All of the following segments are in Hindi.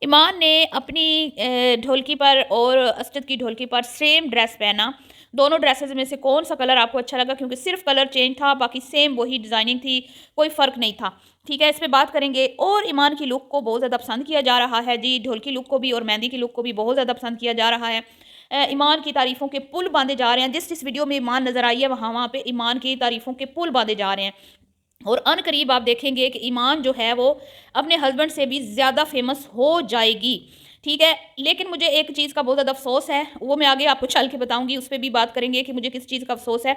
ईमान ने अपनी ढोलकी पर और असद की ढोलकी पर सेम ड्रेस पहना। दोनों ड्रेसेस में से कौन सा कलर आपको अच्छा लगा? क्योंकि सिर्फ कलर चेंज था, बाकी सेम वही डिज़ाइनिंग थी, कोई फ़र्क नहीं था। ठीक है, इस पे बात करेंगे। और ईमान की लुक को बहुत ज़्यादा पसंद किया जा रहा है जी, ढोलकी लुक को भी और मेहंदी की लुक को भी बहुत ज़्यादा पसंद किया जा रहा है। ईमान की तारीफ़ों के पुल बांधे जा रहे हैं। जिस वीडियो में ईमान नज़र आई है, वहाँ वहाँ पे ईमान की तारीफ़ों के पुल बांधे जा रहे हैं। और अनकरीब आप देखेंगे कि ईमान जो है वो अपने हस्बैंड से भी ज़्यादा फेमस हो जाएगी। ठीक है, लेकिन मुझे एक चीज़ का बहुत ज़्यादा अफ़सोस है, वो मैं आगे आपको चल के बताऊँगी, उस पे भी बात करेंगे कि मुझे किस चीज़ का अफ़सोस है।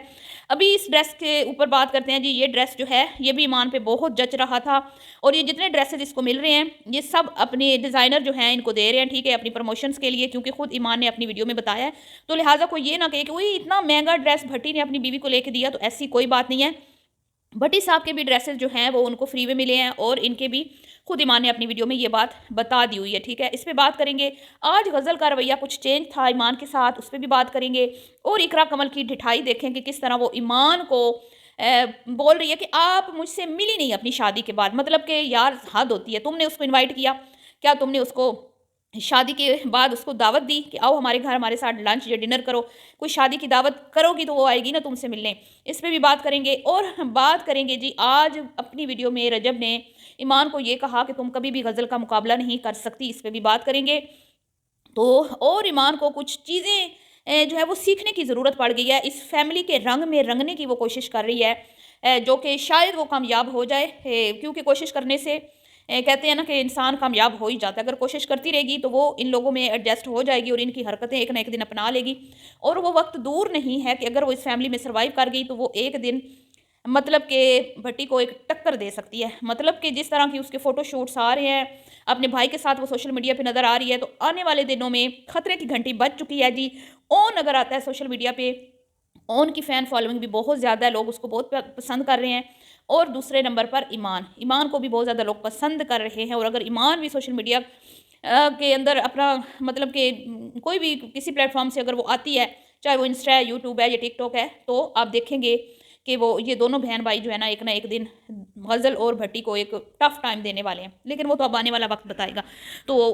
अभी इस ड्रेस के ऊपर बात करते हैं जी। ये ड्रेस जो है, ये भी ईमान पे बहुत जच रहा था और ये जितने ड्रेसेज़ इसको मिल रहे हैं, ये सब अपने डिज़ाइनर जो हैं इनको दे रहे हैं, ठीक है, अपनी प्रमोशंस के लिए, क्योंकि खुद ईमान ने अपनी वीडियो में बताया है। तो लिहाज़ा कोई ये ना कहे कि वही इतना महँगा ड्रेस भट्टी ने अपनी बीवी को लेके दिया, तो ऐसी कोई बात नहीं है। भट्टी साहब के भी ड्रेसेस जो हैं वो उनको फ्री में मिले हैं और इनके भी खुद ईमान ने अपनी वीडियो में ये बात बता दी हुई है। ठीक है, इस पे बात करेंगे। आज गज़ल का रवैया कुछ चेंज था ईमान के साथ, उस पे भी बात करेंगे। और इकरा कमल की ढिठाई देखें कि किस तरह वो ईमान को बोल रही है कि आप मुझसे मिली नहीं अपनी शादी के बाद। मतलब कि यार, हद होती है, तुमने उसको इन्वाइट किया, क्या तुमने उसको शादी के बाद उसको दावत दी कि आओ हमारे घर हमारे साथ लंच या डिनर करो? कोई शादी की दावत करोगी तो वो आएगी ना तुमसे मिलने। इस पे भी बात करेंगे। और हम बात करेंगे जी, आज अपनी वीडियो में रजब ने ईमान को ये कहा कि तुम कभी भी गज़ल का मुकाबला नहीं कर सकती। इस पे भी बात करेंगे। तो और ईमान को कुछ चीज़ें जो है वो सीखने की ज़रूरत पड़ गई है। इस फैमिली के रंग में रंगने की वो कोशिश कर रही है, जो कि शायद वो कामयाब हो जाए। क्योंकि कोशिश करने से कहते हैं ना कि इंसान कामयाब हो ही जाता है। अगर कोशिश करती रहेगी तो वो इन लोगों में एडजस्ट हो जाएगी और इनकी हरकतें एक ना एक दिन अपना लेगी। और वो वक़्त दूर नहीं है कि अगर वो इस फैमिली में सर्वाइव कर गई तो वो एक दिन मतलब कि भट्टी को एक टक्कर दे सकती है। मतलब कि जिस तरह की उसके फ़ोटोशूट्स आ रहे हैं, अपने भाई के साथ वो सोशल मीडिया पे नज़र आ रही है, तो आने वाले दिनों में खतरे की घंटी बज चुकी है जी। ओन अगर आता है सोशल मीडिया पे, ओन की फ़ैन फ़ॉलोइंग भी बहुत ज़्यादा है, लोग उसको बहुत पसंद कर रहे हैं। और दूसरे नंबर पर ईमान, ईमान को भी बहुत ज़्यादा लोग पसंद कर रहे हैं। और अगर ईमान भी सोशल मीडिया के अंदर अपना मतलब कि कोई भी किसी प्लेटफ़ॉर्म से अगर वो आती है, चाहे वो इंस्टा है, यूट्यूब है या टिकटॉक है, तो आप देखेंगे कि वो ये दोनों बहन-भाई जो है ना एक दिन ग़ज़ल और भट्टी को एक टफ़ टाइम देने वाले हैं। लेकिन वो तो अब आने वाला वक़्त बताएगा। तो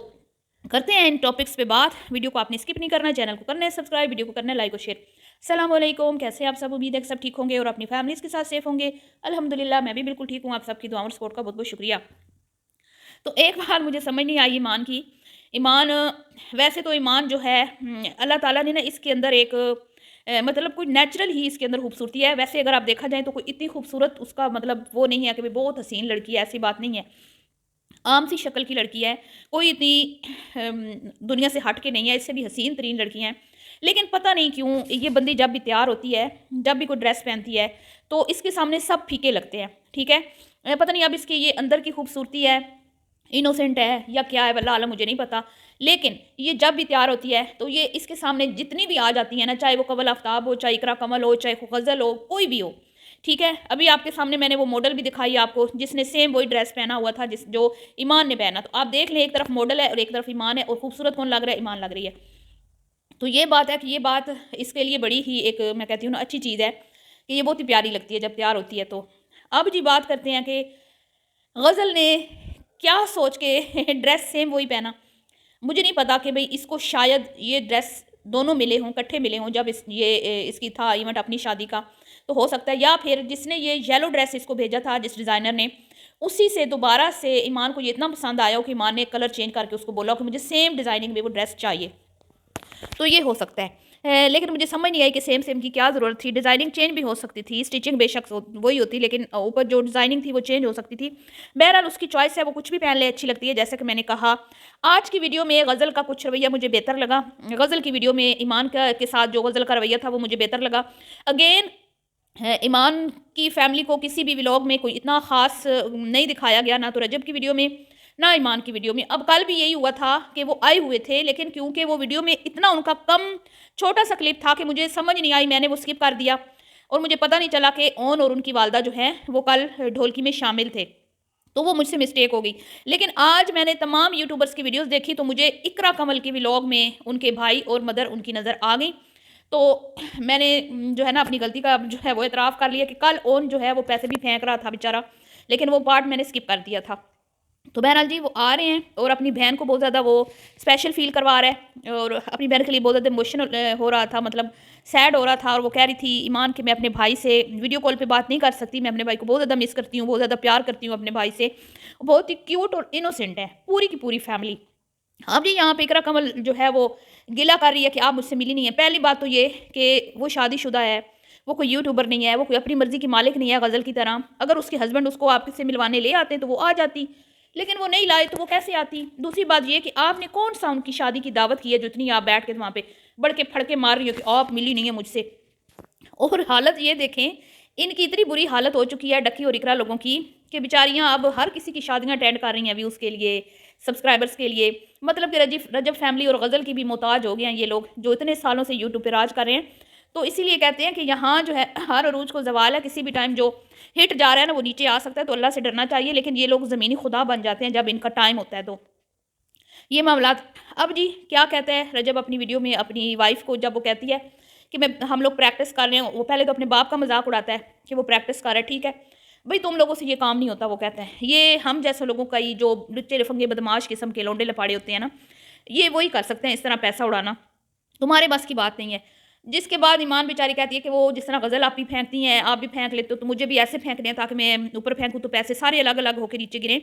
करते हैं इन टॉपिक्स पे बात। वीडियो को आपने स्किप नहीं करना है, चैनल को करना है सब्सक्राइब, वीडियो को करना है लाइक और शेयर। अस्सलाम वालेकुम, कैसे हैं आप सब? उम्मीद है कि सब ठीक होंगे और अपनी फैमिलीज़ के साथ सेफ होंगे। अल्हम्दुलिल्लाह, मैं भी बिल्कुल ठीक हूँ। आप सबकी दुआओं और सपोर्ट का बहुत-बहुत शुक्रिया। तो एक बात मुझे समझ नहीं आई ईमान की। ईमान वैसे तो ईमान जो है अल्लाह ताला ने ना इसके अंदर एक मतलब कोई नेचुरल ही इसके अंदर खूबसूरती है। वैसे अगर आप देखा जाए तो कोई इतनी खूबसूरत उसका मतलब वो नहीं है कि भई बहुत हसीन लड़की है, ऐसी बात नहीं है। आम सी शक्ल की लड़की है, कोई इतनी दुनिया से हट के नहीं है, इससे भी हसीन तरीन लड़की हैं। लेकिन पता नहीं क्यों ये बंदी जब भी तैयार होती है, जब भी कोई ड्रेस पहनती है, तो इसके सामने सब फीके लगते हैं, ठीक है? पता नहीं अब इसकी ये अंदर की खूबसूरती है, इनोसेंट है या क्या है, वल्लाह आलम, मुझे नहीं पता। लेकिन ये जब भी तैयार होती है, तो ये इसके सामने जितनी भी आ जाती है ना, चाहे वो कवल आफ्ताब हो, चाहे इकरा कमल हो, चाहे गज़ल हो, कोई भी हो, ठीक है? अभी आपके सामने मैंने वो मॉडल भी दिखाई आपको, जिसने सेम वही ड्रेस पहना हुआ था जो ईमान ने पहना। तो आप देख लें, एक तरफ मॉडल है और एक तरफ ईमान है, और खूबसूरत कौन लग रहा है? ईमान लग रही है। तो ये बात है कि ये बात इसके लिए बड़ी ही एक, मैं कहती हूँ ना, अच्छी चीज़ है कि ये बहुत ही प्यारी लगती है जब तैयार होती है तो। अब जी बात करते हैं कि गज़ल ने क्या सोच के ड्रेस सेम वही पहना। मुझे नहीं पता कि भई इसको शायद ये ड्रेस दोनों मिले हों, इकट्ठे मिले हों जब इसकी था इवेंट अपनी शादी का, तो हो सकता है। या फिर जिसने ये येलो ड्रेस इसको भेजा था, जिस डिज़ाइनर ने, उसी से दोबारा से ईमान को ये इतना पसंद आया हो कि ईमान ने कलर चेंज करके उसको बोला हो कि मुझे सेम डिज़ाइनिंग में वो ड्रेस चाहिए। तो ये हो सकता है। लेकिन मुझे समझ नहीं आई कि सेम सेम की क्या ज़रूरत थी? डिज़ाइनिंग चेंज भी हो सकती थी, स्टिचिंग बेशक वही होती, लेकिन ऊपर जो डिज़ाइनिंग थी वो चेंज हो सकती थी। बहरहाल उसकी चॉइस है, वो कुछ भी पहन ले, अच्छी लगती है। जैसा कि मैंने कहा, आज की वीडियो में गज़ल का कुछ रवैया मुझे बेहतर लगा। गज़ल की वीडियो में ईमान का के साथ जो गज़ल का रवैया था वो मुझे बेहतर लगा। अगेन ईमान की फैमिली को किसी भी व्लॉग में कोई इतना ख़ास नहीं दिखाया गया, ना तो रजब की वीडियो में, ना ईमान की वीडियो में। अब कल भी यही हुआ था कि वो आए हुए थे, लेकिन क्योंकि वो वीडियो में इतना उनका कम छोटा-सा क्लिप था कि मुझे समझ नहीं आई, मैंने वो स्किप कर दिया और मुझे पता नहीं चला कि ओन और उनकी वालदा जो हैं, वो कल ढोलकी में शामिल थे। तो वो मुझसे मिस्टेक हो गई। लेकिन आज मैंने तमाम यूट्यूबर्स की वीडियोज़ देखी, तो मुझे इकरा कमल के व्लॉग में उनके भाई और मदर उनकी नज़र आ गई। तो मैंने जो है ना अपनी गलती का जो है वो एतराफ़ कर लिया कि कल ओन जो है वो पैसे भी फेंक रहा था बेचारा, लेकिन वो पार्ट मैंने स्किप कर दिया था। तो बहरहाल जी वो आ रहे हैं और अपनी बहन को बहुत ज़्यादा वो स्पेशल फ़ील करवा रहा है और अपनी बहन के लिए बहुत ज़्यादा इमोशनल हो रहा था, मतलब सैड हो रहा था। और वो कह रही थी ईमान कि मैं अपने भाई से वीडियो कॉल पे बात नहीं कर सकती, मैं अपने भाई को बहुत ज़्यादा मिस करती हूँ, बहुत ज़्यादा प्यार करती हूँ अपने भाई से। बहुत ही क्यूट और इनोसेंट है पूरी की पूरी फैमिली। अब जी यहाँ पे इकरा कमल जो है वो गिला कर रही है कि आप मुझसे मिली नहीं है। पहली बात तो ये कि वो शादीशुदा है, वो कोई यूट्यूबर नहीं है, वो कोई अपनी मर्ज़ी की मालिक नहीं है गज़ल की तरह। अगर उसके हस्बैंड उसको आपसे मिलवाने ले आते तो वो आ जाती, लेकिन वो नहीं लाए तो वो कैसे आती? दूसरी बात ये कि आपने कौन-सा उनकी शादी की दावत की है जो इतनी आप बैठ के वहाँ पे बड़के-फड़के मार रही हो कि आप मिली नहीं है मुझसे। और हालत ये देखें, इनकी इतनी बुरी हालत हो चुकी है डक्की और इकरा लोगों की कि बेचारियाँ अब हर किसी की शादियाँ अटेंड कर रही हैं व्यूज़ के लिए, सब्सक्राइबर्स के लिए। मतलब कि रजिफ रजब फैमिली और गज़ल की भी मोहताज हो गए हैं ये लोग, जो इतने सालों से यूट्यूब पे राज कर रहे हैं। तो इसीलिए कहते हैं कि यहाँ जो है हर अरूज को ज़वाल है, किसी भी टाइम जो हिट जा रहा है ना वो नीचे आ सकता है, तो अल्लाह से डरना चाहिए। लेकिन ये लोग ज़मीनी खुदा बन जाते हैं जब इनका टाइम होता है तो। ये मामलात। अब जी क्या कहता है रजब अपनी वीडियो में अपनी वाइफ़ को, जब वो कहती है कि मैं हम लोग प्रैक्टिस कर रहे हैं, वो पहले तो अपने बाप का मज़ाक उड़ाता है कि वो प्रैक्टिस कर रहा है, ठीक है। भई तुम लोगों से ये काम नहीं होता, वो कहता है। ये हम जैसे लोगों का ही जो लुच्चे लफंगे बदमाश किस्म के लौंडे लपाड़े होते हैं ना, ये वही कर सकते हैं इस तरह पैसा उड़ाना। तुम्हारे बस की बात नहीं है। जिसके बाद ईमान बेचारी कहती है कि वो जिस तरह गज़ल आप भी फेंकती हैं, आप भी फेंक लेते हो, तो मुझे भी ऐसे फेंकने हैं ताकि मैं ऊपर फेंकूँ तो पैसे सारे अलग-अलग होके नीचे गिरें।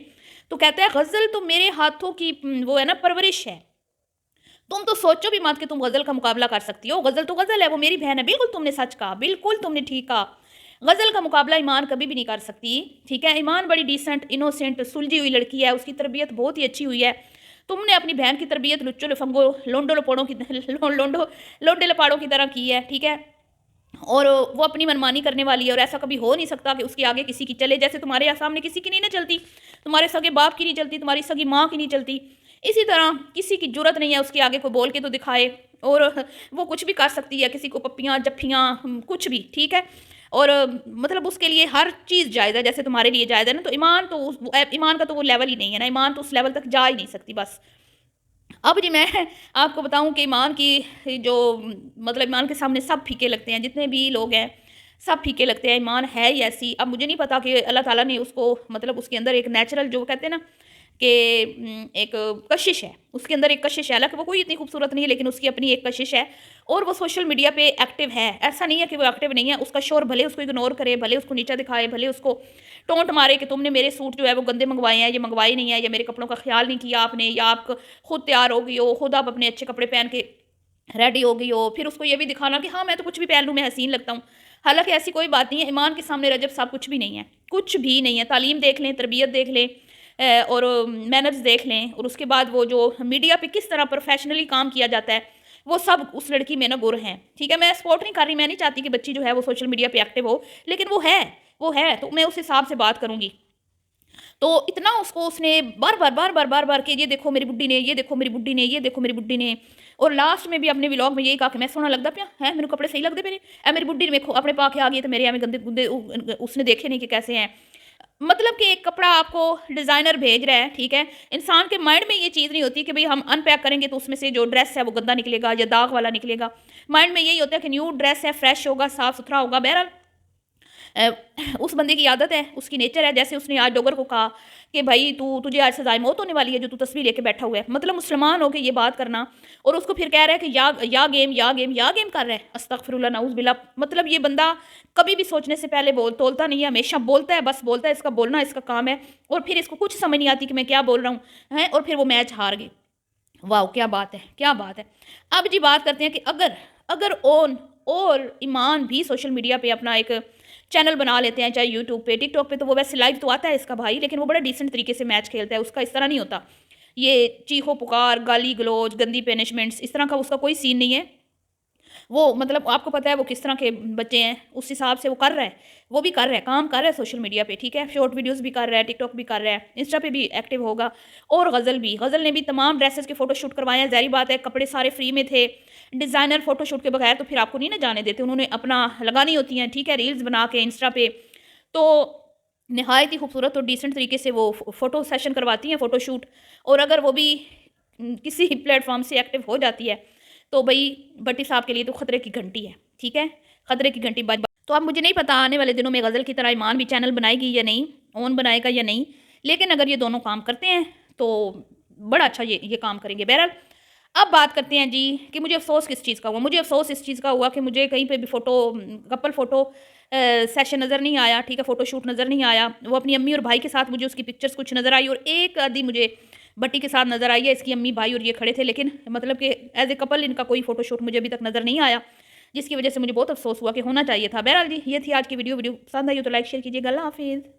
तो कहता है गज़ल तो मेरे हाथों की वो है ना परवरिश है। तुम तो सोचो भी मत कि तुम गज़ल का मुकाबला कर सकती हो। गज़ल तो गज़ल है, वो मेरी बहन है। बिल्कुल तुमने सच कहा, बिल्कुल तुमने ठीक कहा। गज़ल का मुकाबला ईमान कभी भी नहीं कर सकती, ठीक है? ईमान बड़ी डिसेंट, इनोसेंट, सुलझी हुई लड़की है, उसकी तरबियत बहुत ही अच्छी हुई है। तुमने अपनी बहन की तरबियत लुच्चों लफंगों, लोंडों लपोड़ों की लोंडे लपाड़ों की तरह की है, ठीक है? और वो अपनी मनमानी करने वाली है और ऐसा कभी हो नहीं सकता कि उसके आगे किसी की चले। जैसे तुम्हारे यहाँ सामने किसी की नहीं ना चलती, तुम्हारे सगे बाप की नहीं चलती, तुम्हारी सगी माँ की नहीं चलती, इसी तरह किसी की जरूरत नहीं है उसके आगे कोई बोल के तो दिखाए। और वो कुछ भी कर सकती है, किसी को पप्पियाँ जफ्फियाँ कुछ भी, ठीक है। और मतलब उसके लिए हर चीज़ जायज़ है, जैसे तुम्हारे लिए जायज़ है ना। तो ईमान तो ईमान का तो वो लेवल ही नहीं है ना, ईमान तो उस लेवल तक जा ही नहीं सकती बस। अब जी मैं आपको बताऊँ कि ईमान की जो मतलब ईमान के सामने सब फीके लगते हैं, जितने भी लोग हैं सब फीके लगते हैं। ईमान है ही ऐसी। अब मुझे नहीं पता कि अल्लाह ताला ने उसको मतलब उसके अंदर एक नेचुरल जो कहते हैं ना कि एक कशिश है, उसके अंदर एक कशिश है। हालाँकि वो कोई इतनी खूबसूरत नहीं है, लेकिन उसकी अपनी एक कशिश है और वो सोशल मीडिया पे एक्टिव है। ऐसा नहीं है कि वो एक्टिव नहीं है। उसका शोर भले उसको इग्नोर करे, भले उसको नीचा दिखाए, भले उसको टोंट मारे कि तुमने मेरे सूट जो है वो गंदे मंगवाए हैं, ये मंगवाए नहीं है, या मेरे कपड़ों का ख्याल नहीं किया आपने, या आप खुद तैयार हो गई हो, खुद आप अपने अच्छे कपड़े पहन के रेडी हो गई हो। फिर उसको ये भी दिखाना कि हाँ, मैं तो कुछ भी पहन लूँ, मैं हसीन लगता हूँ। हालाँकि ऐसी कोई बात नहीं है। ईमान के सामने रजब साहब कुछ भी नहीं है, कुछ भी नहीं है। तालीम देख लें, तरबियत देख लें और मैनर्स देख लें, और उसके बाद वो जो मीडिया पे किस तरह प्रोफेशनली काम किया जाता है, वो सब उस लड़की में ना गुण हैं, ठीक है। मैं सपोर्ट नहीं कर रही, मैं नहीं चाहती कि बच्ची जो है वो सोशल मीडिया पे एक्टिव हो, लेकिन वो है, तो मैं उस हिसाब से बात करूँगी। तो इतना उसको उसने बार-बार कि ये देखो मेरी बुड्ढी ने, ये देखो मेरी बुड्ढी ने, ये देखो मेरी बुड्ढी ने। और लास्ट में भी अपने व्लॉग में यही कहा कि मैं सोहना लगदा पिया, हैं मेरे कपड़े सही लगदे पे ने, ए मेरी बुड्ढी ने वेखो अपने पा के आ गई है, ते मेरे एवें गंदे गुंदे उसने देखे नहीं कि कैसे हैं। मतलब कि एक कपड़ा आपको डिज़ाइनर भेज रहा है, ठीक है। इंसान के माइंड में ये चीज़ नहीं होती कि भई हम अनपैक करेंगे तो उसमें से जो ड्रेस है वो गंदा निकलेगा या दाग वाला निकलेगा। माइंड में यही होता है कि न्यू ड्रेस है, फ्रेश होगा, साफ-सुथरा होगा। बहरहाल अ, उस बंदे की आदत है, उसकी नेचर है। जैसे उसने आज डोगर को कहा कि भाई तुझे आज सज़ाए मौत होने वाली है जो तू तस्वीर लेके बैठा हुआ है। मतलब मुसलमान होके ये बात करना, और उसको फिर कह रहा है कि या गेम कर रहा है। अस्तगफिरुल्लाह नऊज़ बिल्लाह। मतलब ये बंदा कभी भी सोचने से पहले तोलता नहीं है, हमेशा बोलता है, बस बोलता है, इसका बोलना इसका काम है। और फिर इसको कुछ समझ नहीं आती कि मैं क्या बोल रहा हूँ, हैं, और फिर वो मैच हार गए। वाओ! क्या बात है, क्या बात है। अब जी बात करते हैं कि अगर अगर ओन और ईमान भी सोशल मीडिया पे अपना एक चैनल बना लेते हैं, चाहे यूट्यूब पे, टिकटॉक पे, तो वो वैसे लाइव तो आता है इसका भाई, लेकिन वो बड़ा डिसेंट तरीके से मैच खेलता है, उसका इस तरह नहीं होता। ये चीखो-पुकार, गाली-गलौज, गंदी पनिशमेंट्स, इस तरह का उसका कोई सीन नहीं है। वो मतलब आपको पता है वो किस तरह के बच्चे हैं, उस हिसाब से वो कर रहा है। वो भी कर रहा है, काम कर रहा है सोशल मीडिया पे, ठीक है? शॉर्ट वीडियोज़ भी कर रहा है, टिकटॉक भी कर रहा है, इंस्टा पे भी एक्टिव होगा। और गज़ल भी, गज़ल ने भी तमाम ड्रेसेस के फ़ोटोशूट करवाए हैं। ज़ाहिर बात है कपड़े सारे फ्री में थे। डिज़ाइनर फ़ोटोशूट के बगैर तो फिर आपको नहीं ना जाने देते। उन्होंने अपना लगानी होती हैं, ठीक है? रील्स बना के इंस्टा पे। तो नहायत ही खूबसूरत और डिसेंट तरीके से वो फ़ोटो सेशन करवाती हैं, फ़ोटोशूट। और अगर वो भी किसी प्लेटफ़ॉर्म से एक्टिव हो जाती है, तो भई भट्टी साहब के लिए तो खतरे की घंटी है, ठीक है? खतरे की घंटी बज। तो अब मुझे नहीं पता आने वाले दिनों में गज़ल की तरह ईमान भी चैनल बनाएगी या नहीं, ओन बनाएगा या नहीं। लेकिन अगर ये दोनों काम करते हैं तो बड़ा अच्छा ये काम करेंगे। बहरहाल अब बात करते हैं जी कि मुझे अफ़सोस किस चीज़ का हुआ। मुझे अफ़सोस इस चीज़ का हुआ कि मुझे कहीं पे भी कपल फ़ोटो सेशन नज़र नहीं आया, ठीक है, फ़ोटोशूट नज़र नहीं आया। वो अपनी अम्मी और भाई के साथ मुझे उसकी पिक्चर्स कुछ नज़र आई और एक आधी मुझे बट्टी के साथ नज़र आई है, इसकी अम्मी, भाई और ये खड़े थे, लेकिन मतलब कि एज़ ए कपल इनका कोई फ़ोटोशूट मुझे अभी तक नज़र नहीं आया, जिसकी वजह से मुझे बहुत अफ़सोस हुआ कि होना चाहिए था। बहरहाल जी, ये थी आज की वीडियो पसंद आई हो तो लाइक शेयर कीजिएगा। अल्लाह हाफ़िज़।